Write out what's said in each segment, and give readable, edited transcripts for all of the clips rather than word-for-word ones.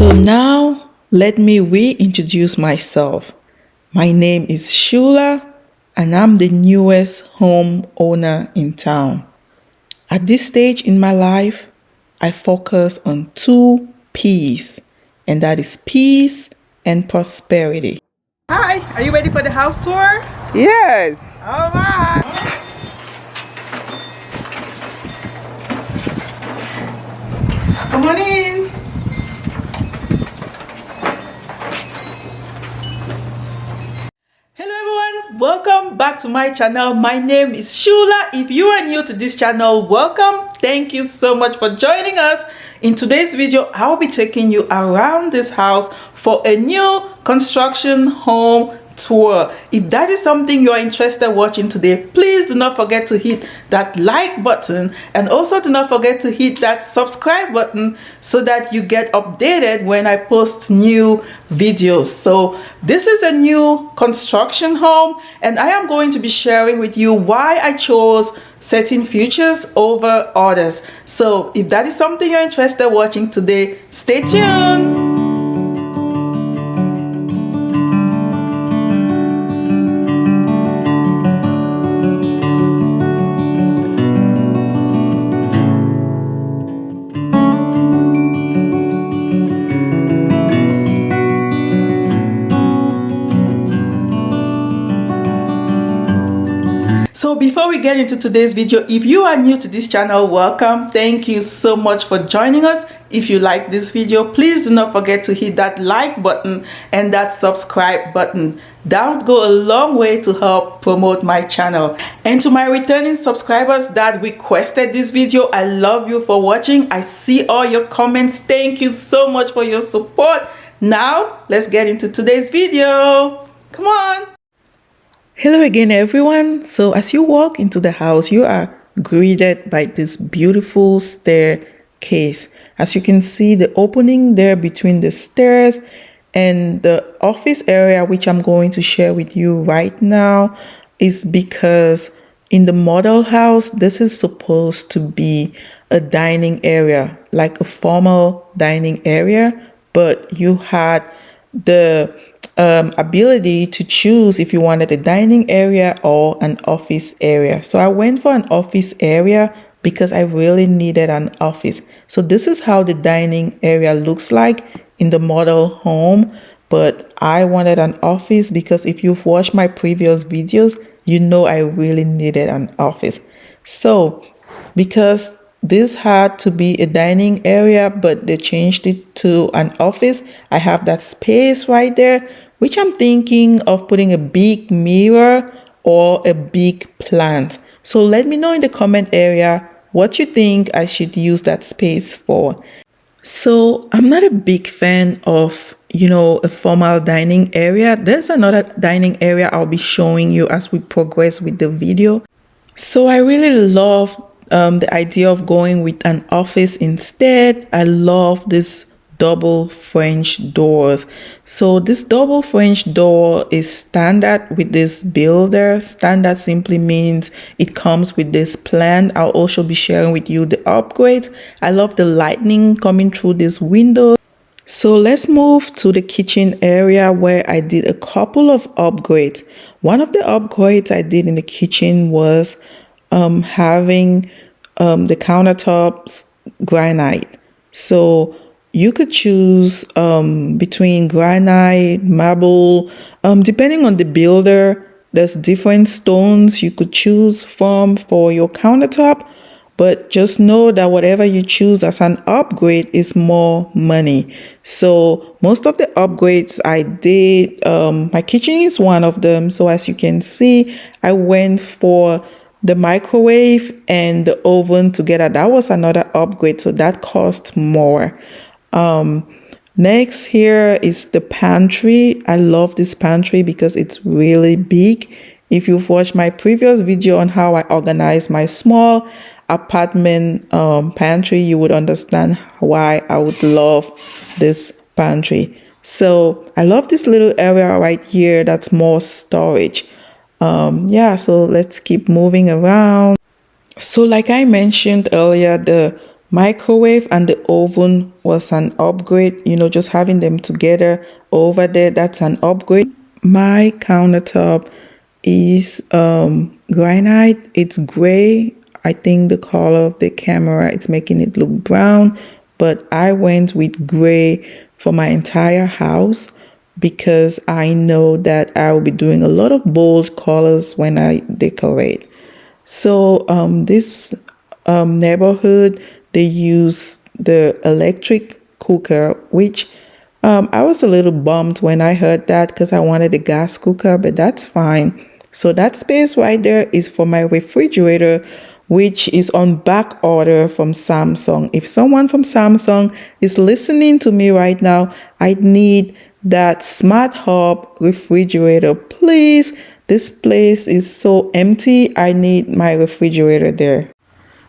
So now let me reintroduce myself. My name is Shula and I'm the newest home owner in town. At this stage in my life, I focus on 2 P's, and that is peace and prosperity. Hi, are you ready for the house tour? Yes. All right. Come on in. Hello everyone, welcome back to my channel. My name is Shula. If you are new to this channel, welcome. Thank you so much for joining us. In today's video, I'll be taking you around this house for a new construction home tour. If that is something you are interested in watching today, please do not forget to hit that like button, and also do not forget to hit that subscribe button so that you get updated when I post new videos. So this is a new construction home, and I am going to be sharing with you why I chose certain features over others. So if that is something you're interested in watching today, stay tuned. So before we get into today's video, if you are new to this channel, welcome. Thank you so much for joining us. If you like this video, please do not forget to hit that like button and that subscribe button. That would go a long way to help promote my channel. And to my returning subscribers that requested this video, I love you for watching. I see all your comments. Thank you so much for your support. Now let's get into today's video. Come on. Hello again everyone. So as you walk into the house, you are greeted by this beautiful staircase. As you can see, the opening there between the stairs and the office area, which I'm going to share with you right now, is because in the model house, this is supposed to be a dining area, like a formal dining area, but you had the ability to choose if you wanted a dining area or an office area. So I went for an office area because I really needed an office. So this is how the dining area looks like in the model home, but I wanted an office because if you've watched my previous videos, you know I really needed an office. So because this had to be a dining area, but they changed it to an office, I have that space right there, which I'm thinking of putting a big mirror or a big plant. So let me know in the comment area what you think I should use that space for. So I'm not a big fan of, a formal dining area. There's another dining area I'll be showing you as we progress with the video. So I really love the idea of going with an office instead. I love this double French doors. So this double French door is standard with this builder. Standard simply means it comes with this plan. I'll also be sharing with you the upgrades. I love the lightning coming through this window. So let's move to the kitchen area where I did a couple of upgrades. One of the upgrades I did in the kitchen was having the countertops granite. So you could choose between granite, marble, depending on the builder. There's different stones you could choose from for your countertop, but just know that whatever you choose as an upgrade is more money. So most of the upgrades I did, my kitchen is one of them. So as you can see, I went for the microwave and the oven together. That was another upgrade, so that cost more. Next here is the pantry. I love this pantry because it's really big. If you've watched my previous video on how I organize my small apartment pantry, you would understand why I would love this pantry. So I love this little area right here that's more storage. So let's keep moving around. So like I mentioned earlier, the microwave and the oven was an upgrade. You know, just having them together over there, that's an upgrade. My countertop is granite. It's gray. I think the color of the camera it's making it look brown, but I went with gray for my entire house because I know that I will be doing a lot of bold colors when I decorate. So this neighborhood, they use the electric cooker, which I was a little bummed when I heard that because I wanted a gas cooker, but that's fine. So that space right there is for my refrigerator, which is on back order from Samsung. If someone from Samsung is listening to me right now, I need that smart hub refrigerator, please. This place is so empty. I need my refrigerator there.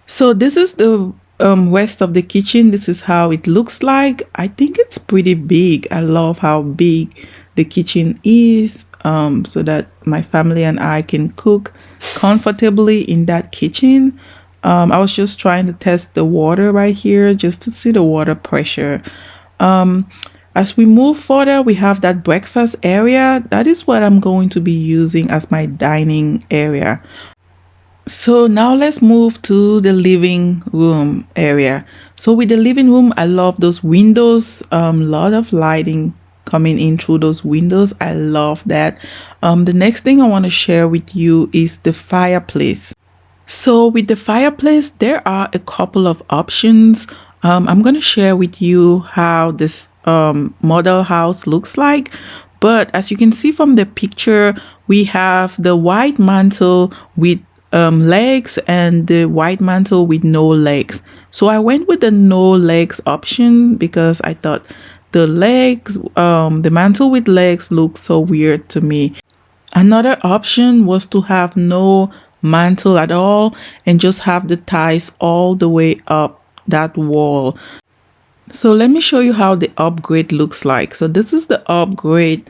So this is the rest of the kitchen. This is how it looks like. I think it's pretty big. I love how big the kitchen is, so that my family and I can cook comfortably in that kitchen. I was just trying to test the water right here just to see the water pressure. As we move further, we have that breakfast area. That is what I'm going to be using as my dining area. So now let's move to the living room area. So with the living room, I love those windows, lot of lighting coming in through those windows. I love that. The next thing I want to share with you is the fireplace. So with the fireplace, there are a couple of options. I'm going to share with you how this model house looks like. But as you can see from the picture, we have the white mantle with legs and the white mantle with no legs. So I went with the no legs option because I thought the legs, the mantle with legs looks so weird to me. Another option was to have no mantle at all and just have the ties all the way up that wall. So let me show you how the upgrade looks like. So this is the upgrade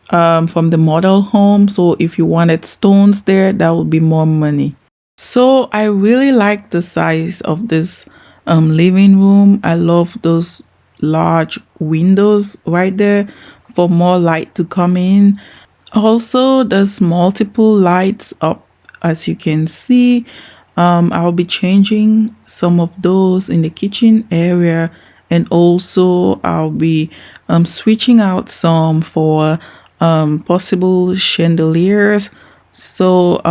from the model home. So if you wanted stones there, that would be more money. So I really like the size of this living room. I love those large windows right there for more light to come in. Also, there's multiple lights up as you can see. I'll be changing some of those in the kitchen area, and also I'll be switching out some for possible chandeliers. So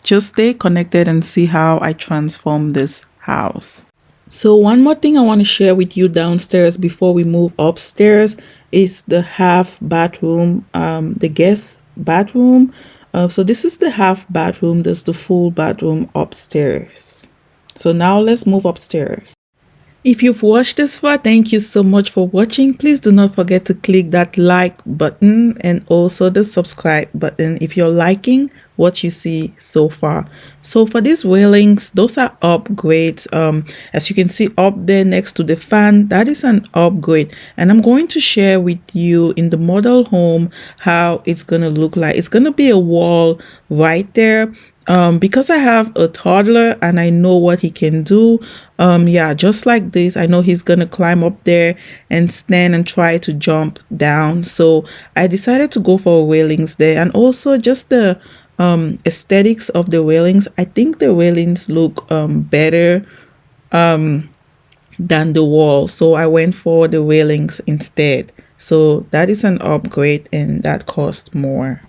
just stay connected and see how I transform this house. So one more thing I want to share with you downstairs before we move upstairs is the half bathroom, the guest bathroom. So this is the half bathroom. There's the full bathroom upstairs. So now let's move upstairs. If you've watched this far, thank you so much for watching. Please do not forget to click that like button and also the subscribe button if you're liking what you see so far. So for these railings, those are upgrades. As you can see up there next to the fan, that is an upgrade, and I'm going to share with you in the model home how it's gonna look like. It's gonna be a wall right there. Because I have a toddler and I know what he can do, yeah, just like this, I know he's gonna climb up there and stand and try to jump down. So I decided to go for railings there, and also just the aesthetics of the railings. I think the railings look better than the wall, so I went for the railings instead. So that is an upgrade and that cost more.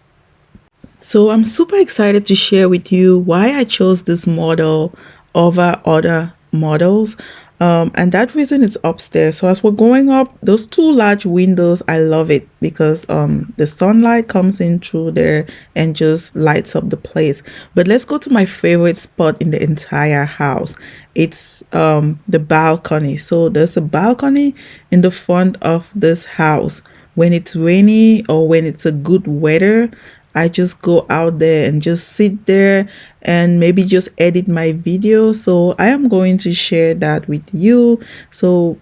So I'm super excited to share with you why I chose this model over other models. And that reason is upstairs. So as we're going up, those two large windows, I love it because the sunlight comes in through there and just lights up the place. But let's go to my favorite spot in the entire house. It's the balcony. So there's a balcony in the front of this house. When it's rainy or when it's a good weather, I just go out there and just sit there and maybe just edit my video. So I am going to share that with you. So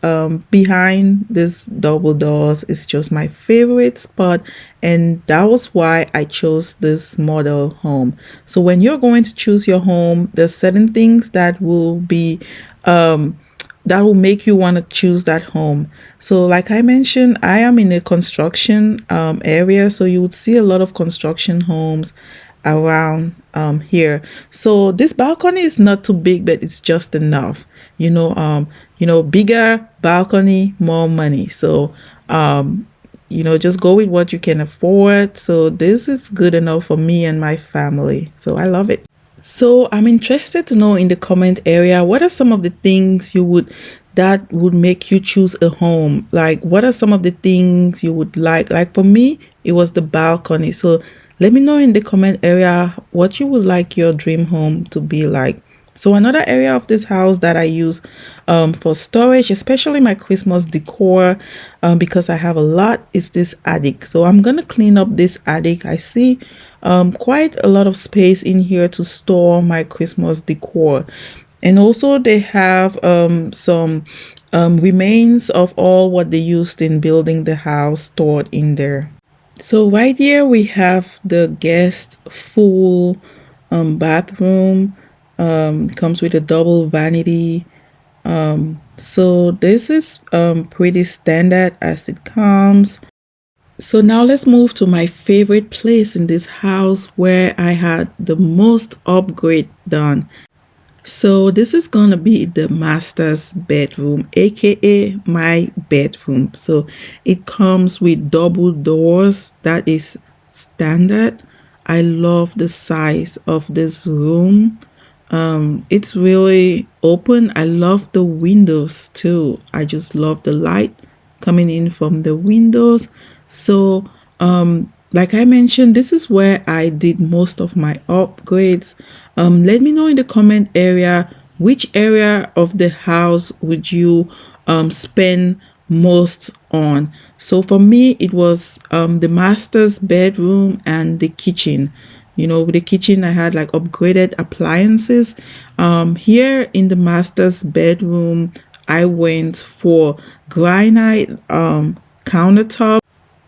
behind this double doors is just my favorite spot, and that was why I chose this model home. So when you're going to choose your home, there's certain things that will be that will make you want to choose that home. So like I mentioned, I am in a construction area, so you would see a lot of construction homes around here. So this balcony is not too big, but it's just enough. Bigger balcony, more money. So just go with what you can afford. So this is good enough for me and my family. So I love it. So I'm interested to know in the comment area, what are some of the things that would make you choose a home? Like, what are some of the things you would like? Like for me, it was the balcony. So let me know in the comment area what you would like your dream home to be like. So another area of this house that I use for storage, especially my Christmas decor, because I have a lot, is this attic. So I'm gonna clean up this attic. I see quite a lot of space in here to store my Christmas decor. And also they have some remains of all what they used in building the house stored in there. So right here we have the guest full bathroom. Comes with a double vanity. So this is pretty standard as it comes. So now let's move to my favorite place in this house where I had the most upgrade done. So this is going to be the master's bedroom, aka my bedroom. So it comes with double doors. That is standard. I love the size of this room. It's really open. I love the windows too. I just love the light coming in from the windows. So like I mentioned, this is where I did most of my upgrades. Let me know in the comment area which area of the house would you spend most on. So for me, it was the master's bedroom and the kitchen. With the kitchen, I had like upgraded appliances. Here in the master's bedroom, I went for granite countertop,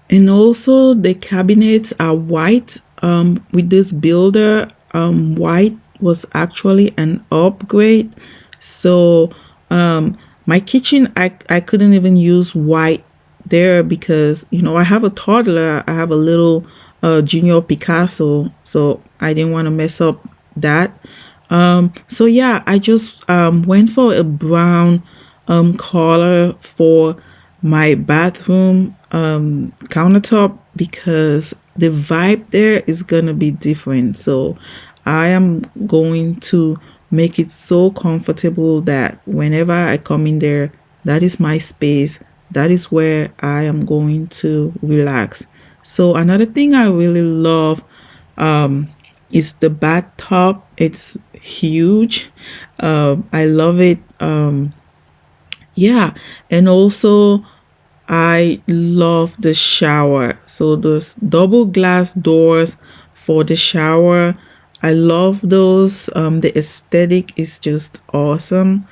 and also the cabinets are white. With this builder, white was actually an upgrade. So my kitchen, I couldn't even use white there because I have a toddler. I have a little junior Picasso, so I didn't want to mess up that. So yeah, I just went for a brown color for my bathroom countertop because the vibe there is gonna be different. So I am going to make it so comfortable that whenever I come in there, that is my space. That is where I am going to relax. So another thing I really love is the bathtub. It's huge. I love it. Yeah, and also I love the shower. So those double glass doors for the shower, I love those. The aesthetic is just awesome.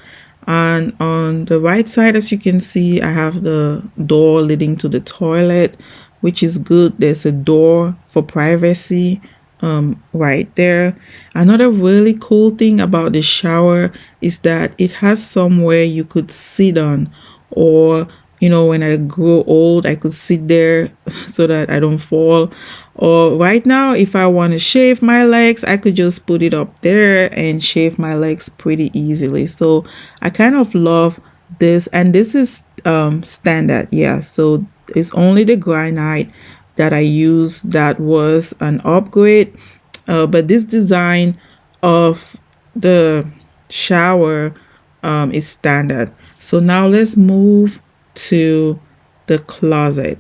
And on the right side, as you can see, I have the door leading to the toilet, which is good. There's a door for privacy right there. Another really cool thing about the shower is that it has somewhere you could sit on, or when I grow old, I could sit there so that I don't fall. Or right now, if I want to shave my legs, I could just put it up there and shave my legs pretty easily. So I kind of love this, and this is standard. Yeah, so it's only the granite that I use that was an upgrade. But this design of the shower is standard. So now let's move to the closet.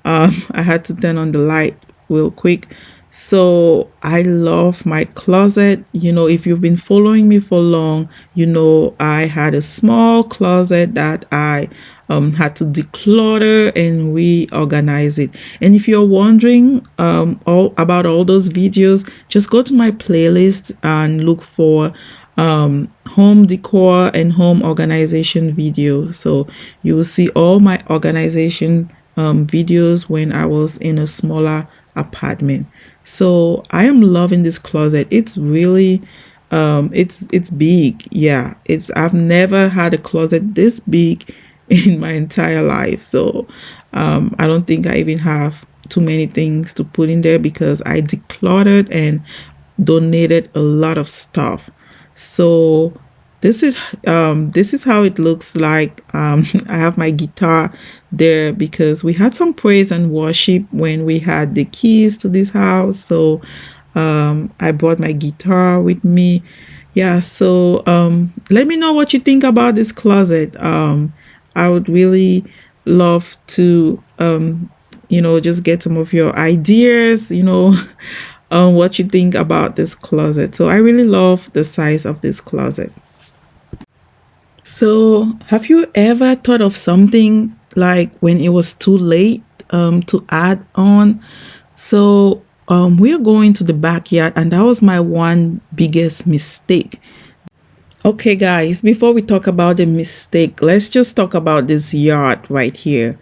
I had to turn on the light real quick. So I love my closet. If you've been following me for long, I had a small closet that I had to declutter and reorganize it. And if you're wondering all about all those videos, just go to my playlist and look for home decor and home organization videos. So you will see all my organization videos when I was in a smaller apartment. So I am loving this closet. It's really It's big. Yeah, it's I've never had a closet this big in my entire life. So I don't think I even have too many things to put in there because I decluttered and donated a lot of stuff. So this is how it looks like. I have my guitar there because we had some praise and worship when we had the keys to this house. So I brought my guitar with me. Yeah, so let me know what you think about this closet. I would really love to just get some of your ideas, on what you think about this closet. So I really love the size of this closet. So, have you ever thought of something like when it was too late to add on? So, we're going to the backyard, and that was my one biggest mistake. Okay, guys, before we talk about the mistake, let's just talk about this yard right here.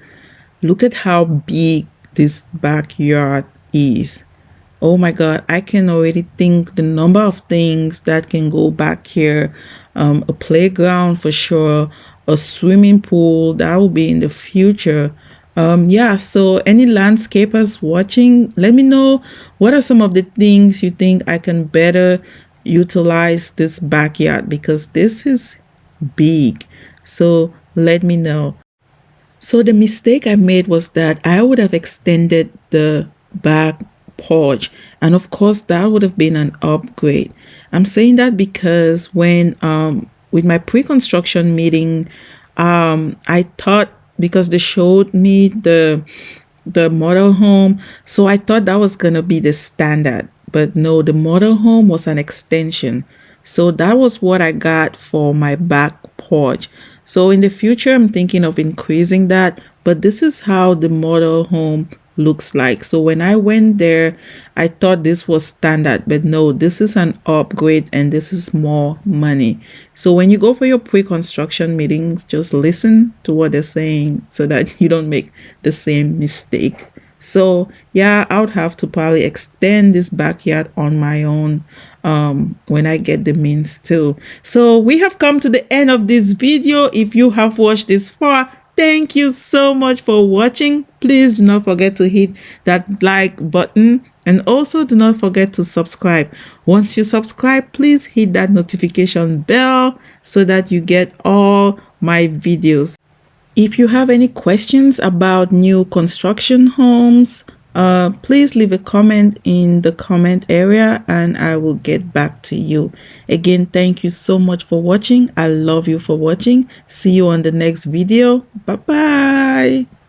Look at how big this backyard is. Oh my God, I can already think the number of things that can go back here. A playground for sure, a swimming pool that will be in the future. Yeah, so any landscapers watching, let me know what are some of the things you think I can better utilize this backyard because this is big. So let me know. So the mistake I made was that I would have extended the back porch, and of course that would have been an upgrade. I'm saying that because when with my pre-construction meeting, I thought because they showed me the model home, so I thought that was gonna be the standard, but no, the model home was an extension. So that was what I got for my back porch. So in the future, I'm thinking of increasing that, but this is how the model home looks like. So when I went there, I thought this was standard, but no, this is an upgrade and this is more money. So when you go for your pre-construction meetings, just listen to what they're saying so that you don't make the same mistake. So yeah, I would have to probably extend this backyard on my own when I get the means too. So we have come to the end of this video. If you have watched this far, thank you so much for watching. Please do not forget to hit that like button and also do not forget to subscribe. Once you subscribe, please hit that notification bell so that you get all my videos. If you have any questions about new construction homes, please leave a comment in the comment area and I will get back to you. Again, thank you so much for watching. I love you for watching. See you on the next video. Bye bye.